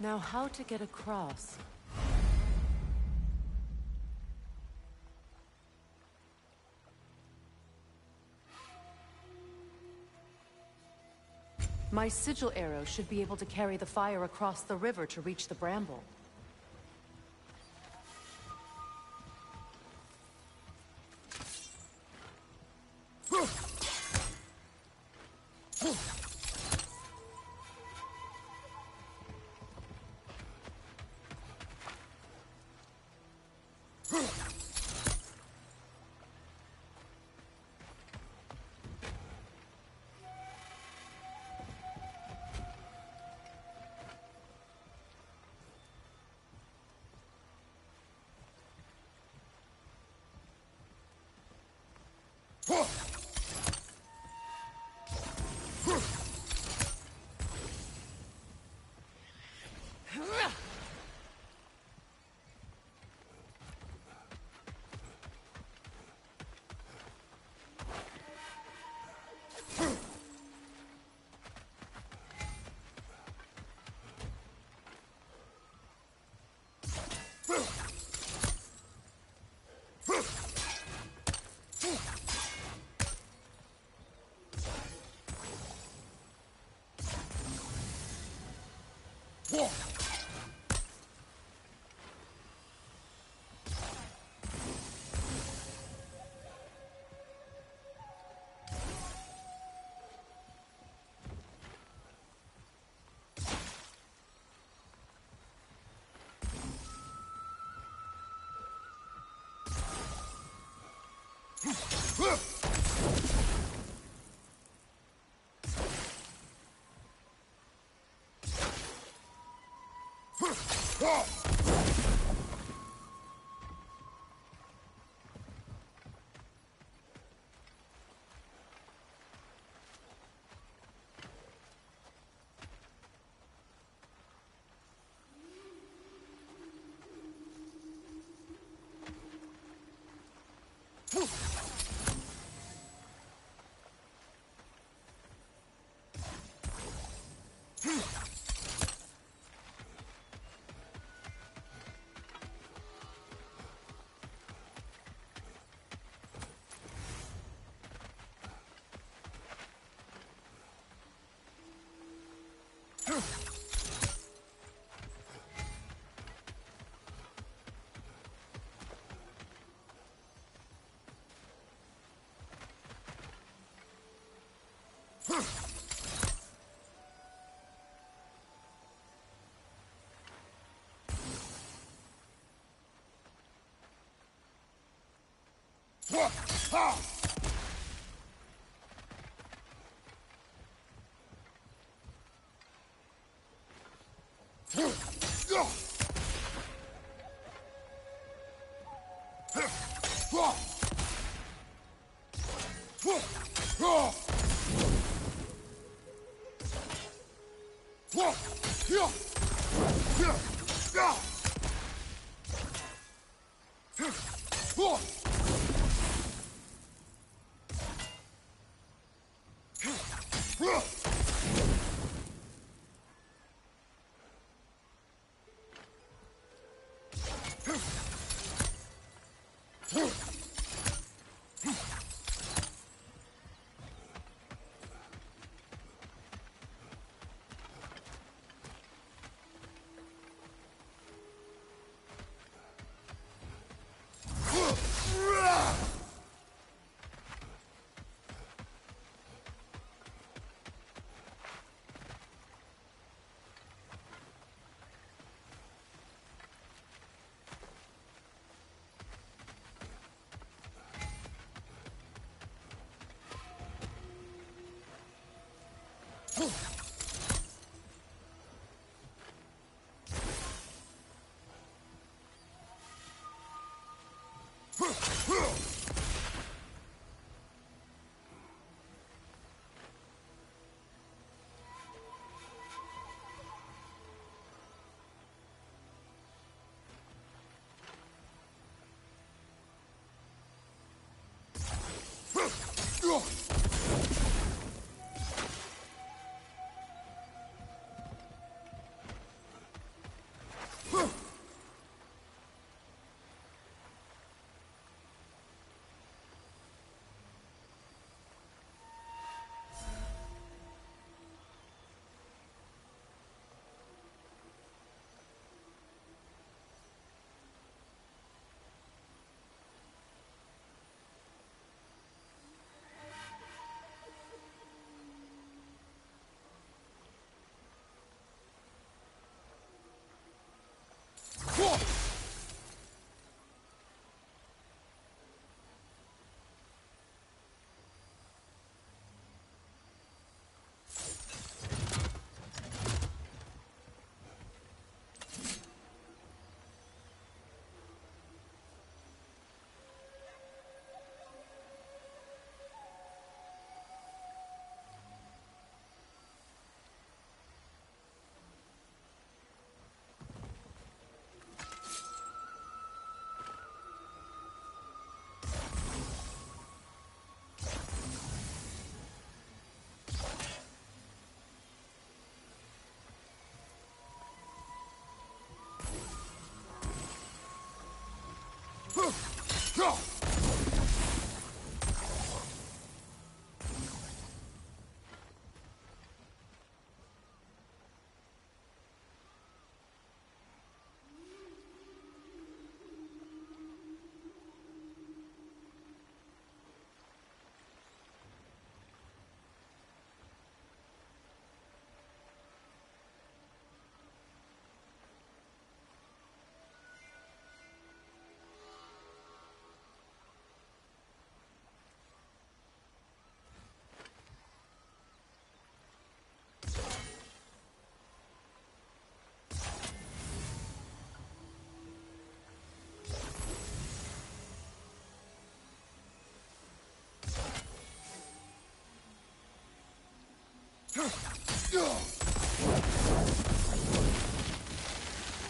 Now how to get across? My sigil arrow should be able to carry the fire across the river to reach the bramble.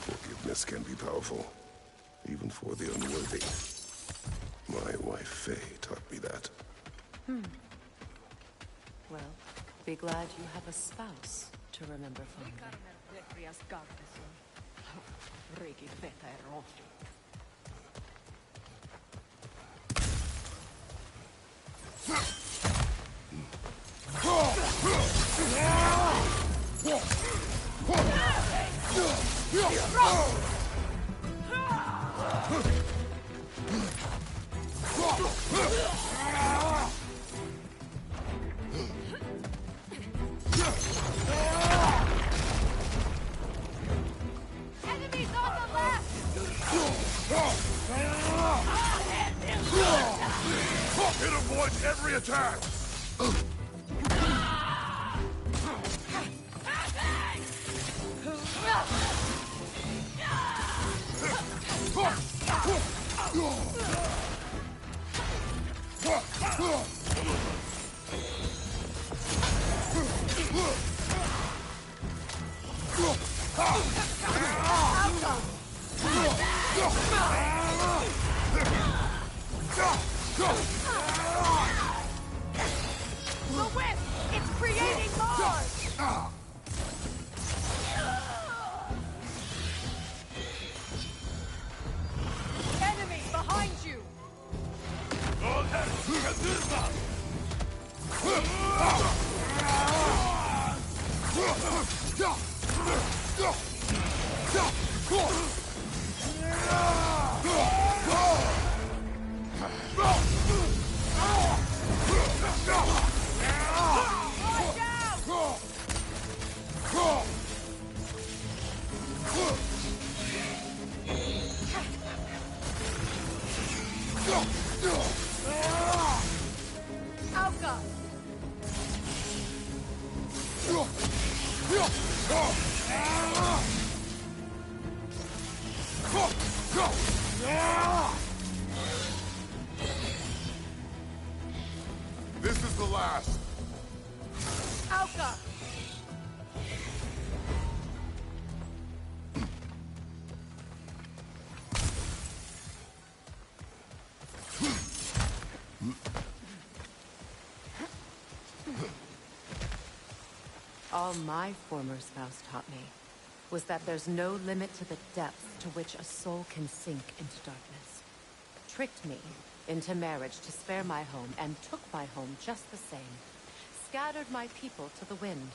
Forgiveness can be powerful, even for the unworthy. My wife Faye taught me that. Well, be glad you have a spouse to remember fondly. Enemies on the left! It avoids every attack! The whip! It's creating more! Enemy behind you! Outguard! This is the last. Outguard! All my former spouse taught me was that there's no limit to the depth to which a soul can sink into darkness. Tricked me into marriage to spare my home, and took my home just the same. Scattered my people to the wind.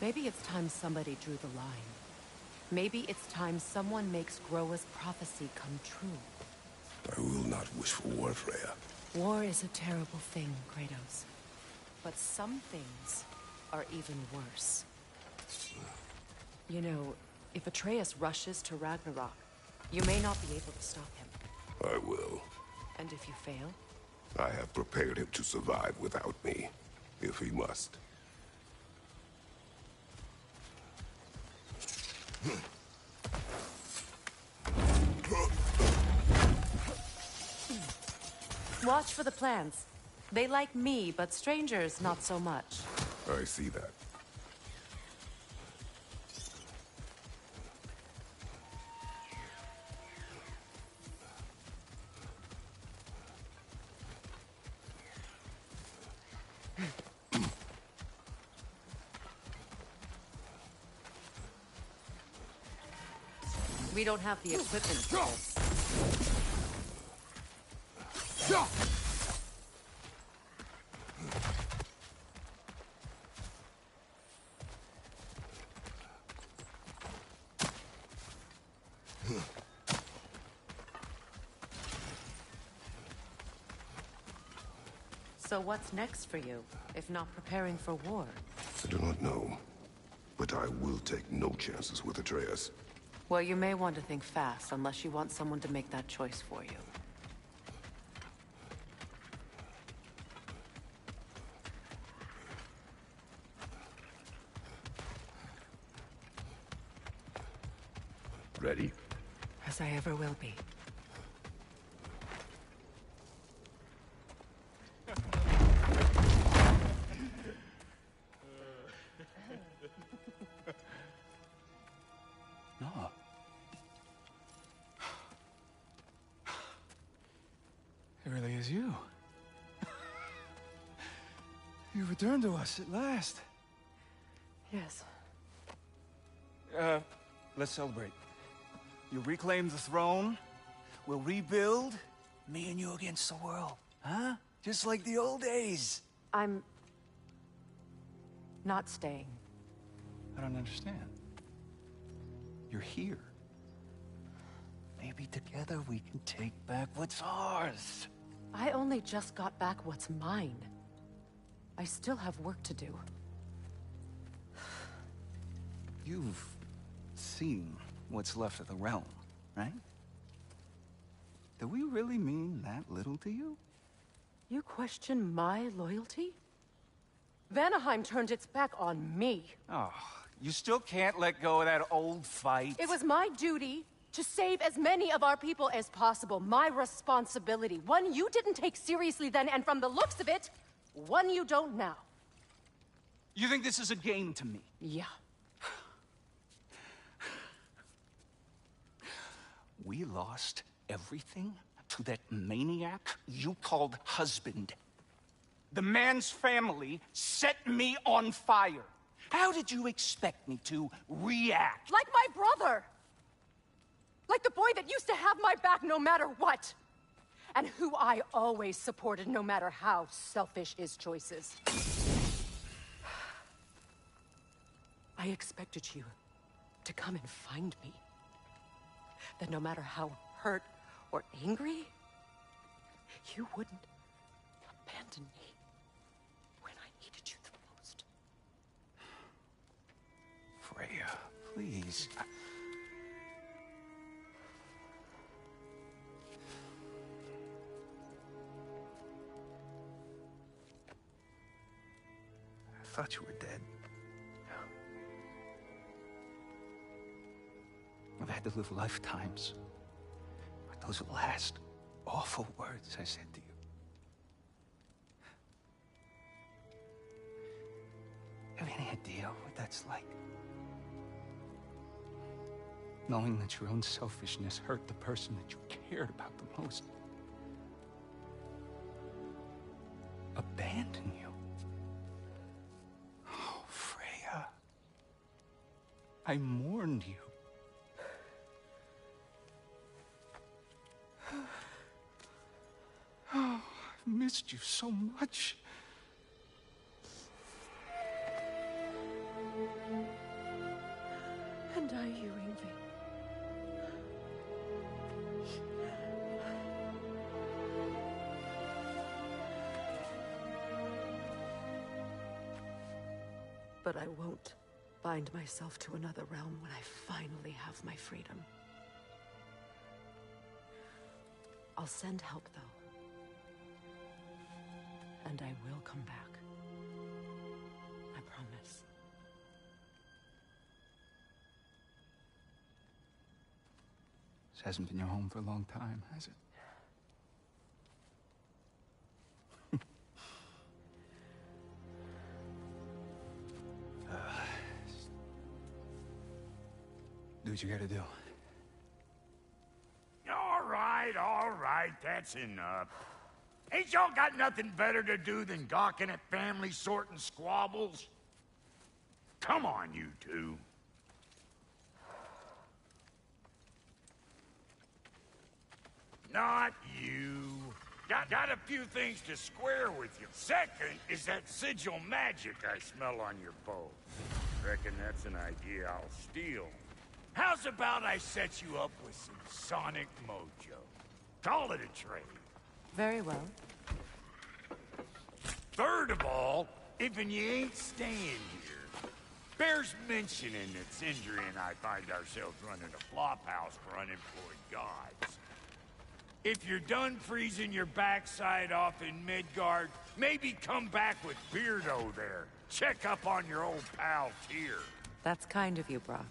Maybe it's time somebody drew the line. Maybe it's time someone makes Groa's prophecy come true. I will not wish for war, Freya. War is a terrible thing, Kratos. But some things are even worse. You know, if Atreus rushes to Ragnarok, you may not be able to stop him. I will. And if you fail? I have prepared him to survive without me, if he must. Watch for the plants. They like me, but strangers not so much. I see that. We don't have the equipment for this. So what's next for you, if not preparing for war? I do not know, but I will take no chances with Atreus. Well, you may want to think fast, unless you want someone to make that choice for you. Ready? As I ever will be. No. It really is you. You returned to us at last. Yes. Let's celebrate. You reclaim the throne. We'll rebuild. Me and you against the world. Huh? Just like the old days. I'm... not staying. I don't understand. You're here. Maybe together we can take back what's ours. I only just got back what's mine. I still have work to do. You've seen what's left of the realm, right? Do we really mean that little to you? You question my loyalty? Vanaheim turned its back on me. Oh, you still can't let go of that old fight. It was my duty to save as many of our people as possible. My responsibility. One you didn't take seriously then, and from the looks of it, one you don't now. You think this is a game to me? Yeah. We lost everything to that maniac you called husband. The man's family set me on fire. How did you expect me to react? Like my brother! Like the boy that used to have my back no matter what! And who I always supported no matter how selfish his choices. I expected you to come and find me. That no matter how hurt or angry, you wouldn't abandon me when I needed you the most. Freya, please. I thought you were dead. I've had to live lifetimes with those last awful words I said to you. Have any idea what that's like? Knowing that your own selfishness hurt the person that you cared about the most. Abandon you. Oh, Freya. I mourned you. Oh, I've missed you so much. And I you, Ingvi. But I won't bind myself to another realm when I finally have my freedom. I'll send help, though. And I will come back. I promise. This hasn't been your home for a long time, has it? Do what you gotta do. All right, that's enough. Ain't y'all got nothing better to do than gawking at family sorting squabbles? Come on, you two. Not you. Got a few things to square with you. Second is that sigil magic I smell on your bow. Reckon that's an idea I'll steal. How's about I set you up with some sonic mojo? Call it a trade. Very well. Third of all, if you ain't staying here, bears mentioning that Sindri and I find ourselves running a flophouse for unemployed gods. If you're done freezing your backside off in Midgard, maybe come back with Beardo there. Check up on your old pal Tyr. That's kind of you, Brock.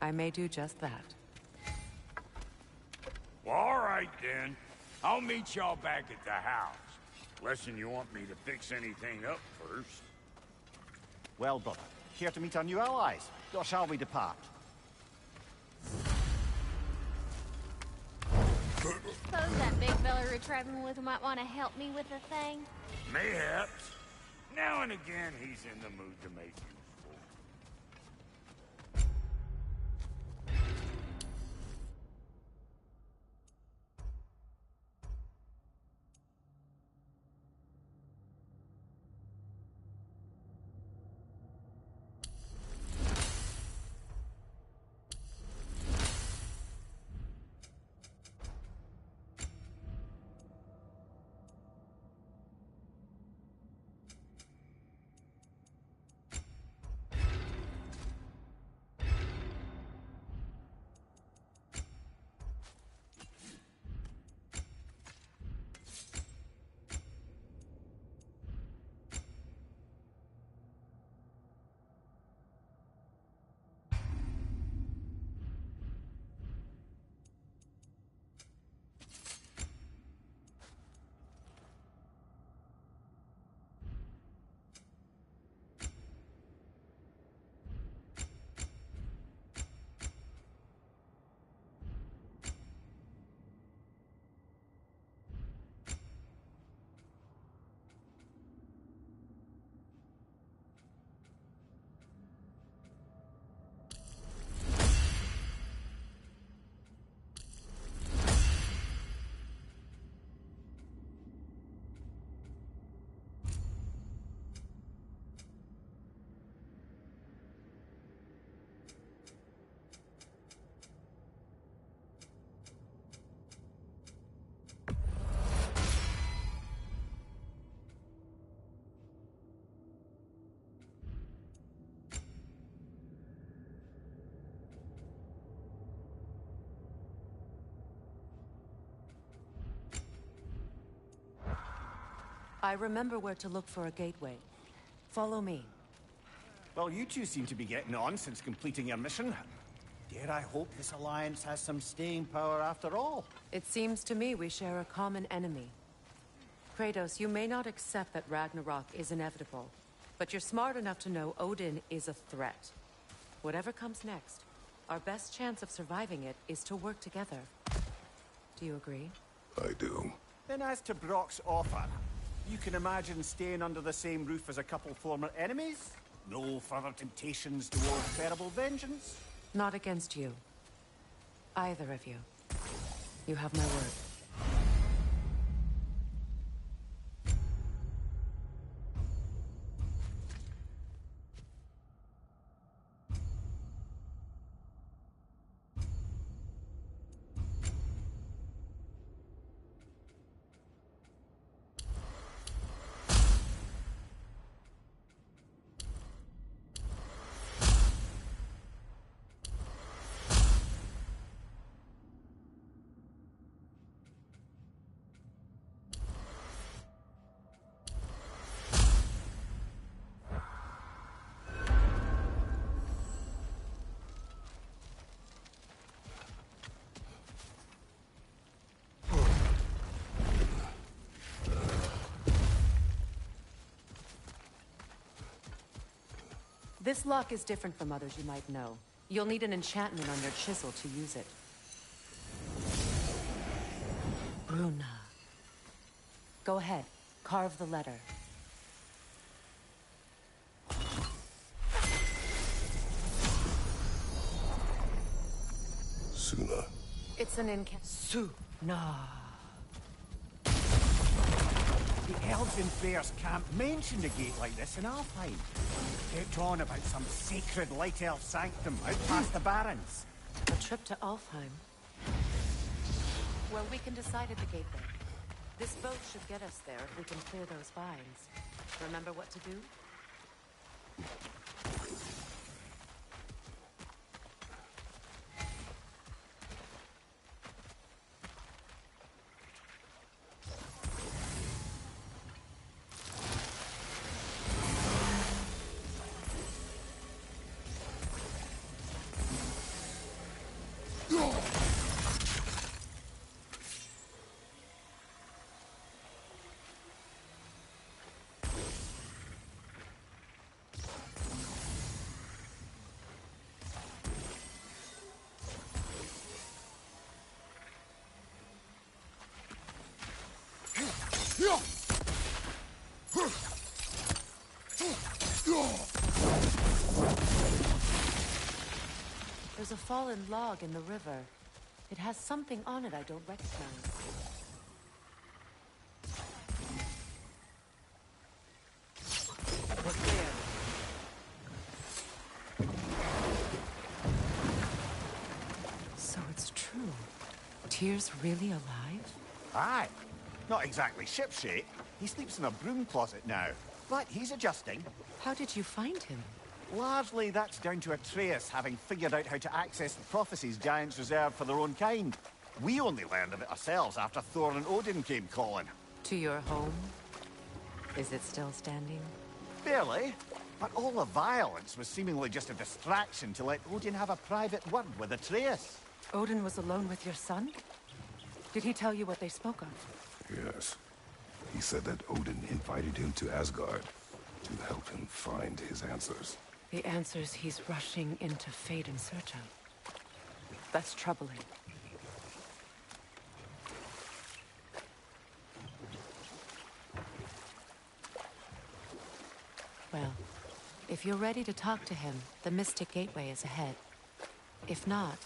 I may do just that. Well, all right then. I'll meet y'all back at the house. Lesson you want me to fix anything up first. Well, brother, here to meet our new allies. Or shall we depart? Suppose that big fella we're traveling with might want to help me with a thing? Mayhaps. Now and again, he's in the mood to make useful. I remember where to look for a gateway. Follow me. Well, you two seem to be getting on since completing your mission. Dare I hope this alliance has some staying power after all? It seems to me we share a common enemy. Kratos, you may not accept that Ragnarok is inevitable, but you're smart enough to know Odin is a threat. Whatever comes next, our best chance of surviving it is to work together. Do you agree? I do. Then as to Brock's offer, you can imagine staying under the same roof as a couple former enemies? No further temptations towards terrible vengeance? Not against you. Either of you. You have my word. This lock is different from others you might know. You'll need an enchantment on your chisel to use it. Bruna. Go ahead. Carve the letter. Suna. It's an Suna. The elves in Freyr's camp mentioned a gate like this in Alfheim. Kept on about some sacred light elf sanctum out past the Barrens. A trip to Alfheim. Well, we can decide at the gateway. This boat should get us there if we can clear those vines. Remember what to do? There's a fallen log in the river. It has something on it I don't recognize. We're clear. So it's true. Tyr's really alive? Aye. Not exactly shipshape. He sleeps in a broom closet now. But he's adjusting. How did you find him? Largely, that's down to Atreus having figured out how to access the prophecies giants reserve for their own kind. We only learned of it ourselves after Thor and Odin came calling. To your home? Is it still standing? Barely. But all the violence was seemingly just a distraction to let Odin have a private word with Atreus. Odin was alone with your son? Did he tell you what they spoke of? Yes. He said that Odin invited him to Asgard to help him find his answers. The answers he's rushing into fate in search of. That's troubling. Well, if you're ready to talk to him, the Mystic Gateway is ahead. If not,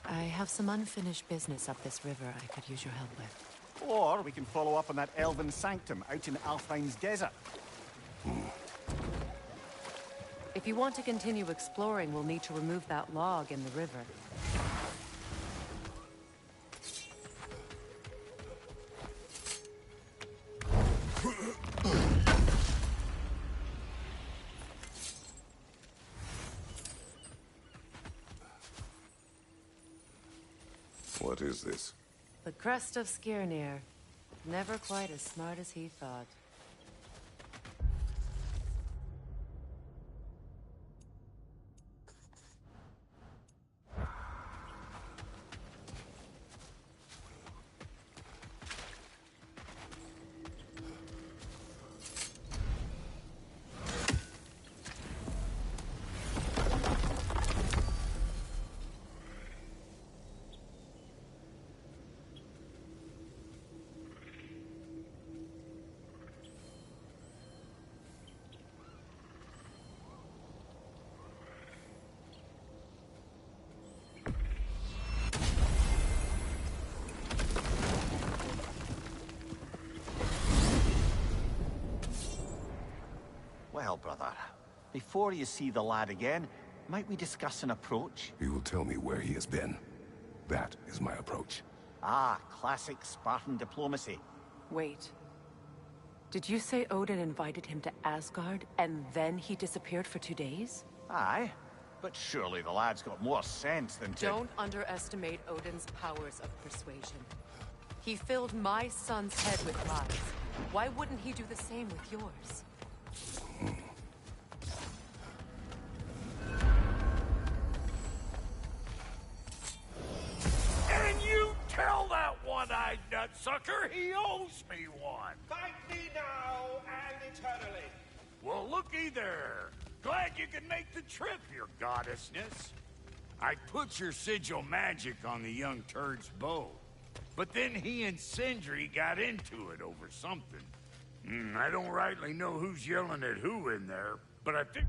I have some unfinished business up this river I could use your help with. Or we can follow up on that elven sanctum out in Alfheim's desert. If you want to continue exploring, we'll need to remove that log in the river. What is this? The crest of Skirnir. Never quite as smart as he thought. Well, brother, before you see the lad again, might we discuss an approach? He will tell me where he has been. That is my approach. Ah, classic Spartan diplomacy. Wait. Did you say Odin invited him to Asgard, and then he disappeared for 2 days? Aye, but surely the lad's got more sense than to... Don't underestimate Odin's powers of persuasion. He filled my son's head with lies. Why wouldn't he do the same with yours? And you tell that one-eyed nutsucker he owes me one. Fight me now and eternally. Well, looky there. Glad you could make the trip, your goddessness. I put your sigil magic on the young turd's bow. But then he and Sindri got into it over something. I don't rightly know who's yelling at who in there, but I think...